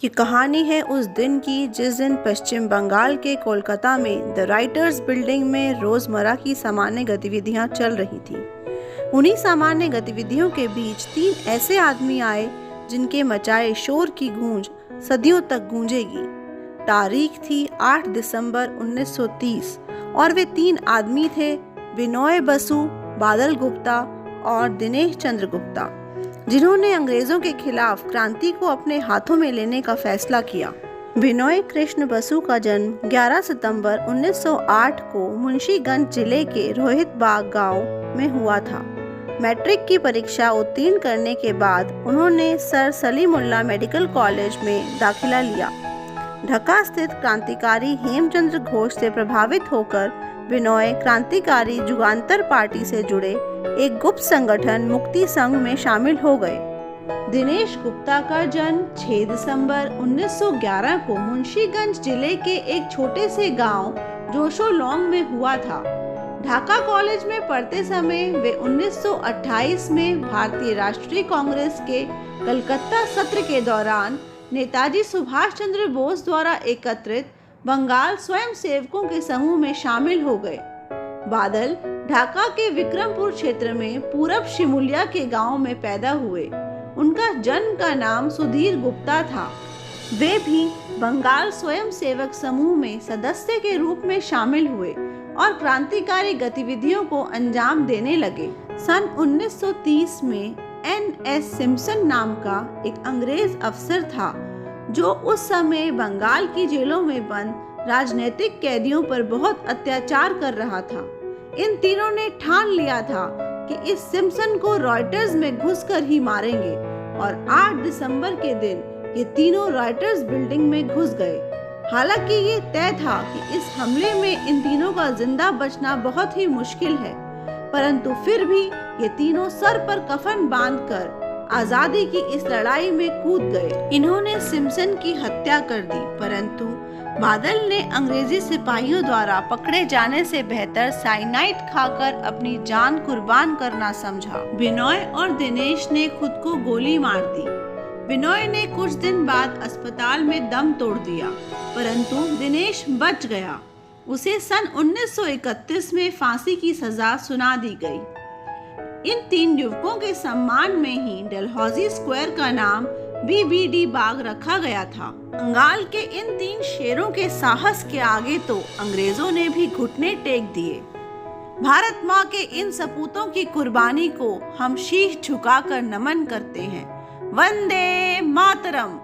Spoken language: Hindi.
ये कहानी है उस दिन की जिस दिन पश्चिम बंगाल के कोलकाता में द राइटर्स बिल्डिंग में रोज़मर्रा की सामान्य गतिविधियां चल रही थीं। उन्हीं सामान्य गतिविधियों के बीच 3 ऐसे आदमी आए जिनके मचाए शोर की गूंज सदियों तक गूंजेगी। तारीख थी 8 दिसंबर 1930 और वे 3 आदमी थे बिनोय बसु, बादल गुप्ता और दिनेश चंद्र गुप्ता, जिन्होंने अंग्रेजों के खिलाफ क्रांति को अपने हाथों में लेने का फैसला किया। बिनोय कृष्ण बसु का जन्म 11 सितंबर 1908 को मुंशीगंज जिले के रोहित बाग गांव में हुआ था। मैट्रिक की परीक्षा उत्तीर्ण करने के बाद उन्होंने सर सलीमुल्लाह मेडिकल कॉलेज में दाखिला लिया। ढाका स्थित क्रांतिकारी हेमचंद्र घोष से प्रभावित होकर बिनोय क्रांतिकारी जुगांतर पार्टी से जुड़े एक गुप्त संगठन मुक्ति संघ में शामिल हो गए। दिनेश गुप्ता का जन्म 6 दिसंबर 1911 को मुंशीगंज जिले के एक छोटे से गांव जोशोलोंग में हुआ था। ढाका कॉलेज में पढ़ते समय वे 1928 में भारतीय राष्ट्रीय कांग्रेस के कलकत्ता सत्र के दौरान नेताजी सुभाष चंद्र बोस द्वारा एकत्रित बंगाल स्वयं सेवकों के समूह में शामिल हो गए। बादल ढाका के विक्रमपुर क्षेत्र में पूरब शिमुलिया के गांव में पैदा हुए। उनका जन्म का नाम सुधीर गुप्ता था। वे भी बंगाल स्वयं सेवक समूह में सदस्य के रूप में शामिल हुए और क्रांतिकारी गतिविधियों को अंजाम देने लगे। सन 1930 में NS सिम्पसन नाम का एक अंग्रेज अफसर था जो उस समय बंगाल की जेलों में बंद राजनीतिक कैदियों पर बहुत अत्याचार कर रहा था। इन तीनों ने ठान लिया था कि इस सिम्पसन को रॉयटर्स में घुसकर ही मारेंगे और 8 दिसंबर के दिन ये तीनों रॉयटर्स बिल्डिंग में घुस गए। हालांकि ये तय था कि इस हमले में इन तीनों का जिंदा बचना बहुत ही मुश्किल है, परंतु फिर भी ये तीनों सर पर कफन बांधकर आजादी की इस लड़ाई में कूद गए। इन्होंने सिम्पसन की हत्या कर दी, परंतु बादल ने अंग्रेजी सिपाहियों द्वारा पकड़े जाने से बेहतर साइनाइड खाकर अपनी जान कुर्बान करना समझा। बिनोय और दिनेश ने खुद को गोली मार दी। बिनोय ने कुछ दिन बाद अस्पताल में दम तोड़ दिया, परंतु दिनेश बच गया। उसे सन 1931 में फांसी की सजा सुना दी गई। इन 3 युवकों के सम्मान में ही डलहौजी स्क्वायर का नाम BBD बाग रखा गया था। बंगाल के इन 3 शेरों के साहस के आगे तो अंग्रेजों ने भी घुटने टेक दिए। भारत माँ के इन सपूतों की कुर्बानी को हम शीश झुकाकर नमन करते हैं। वंदे मातरम।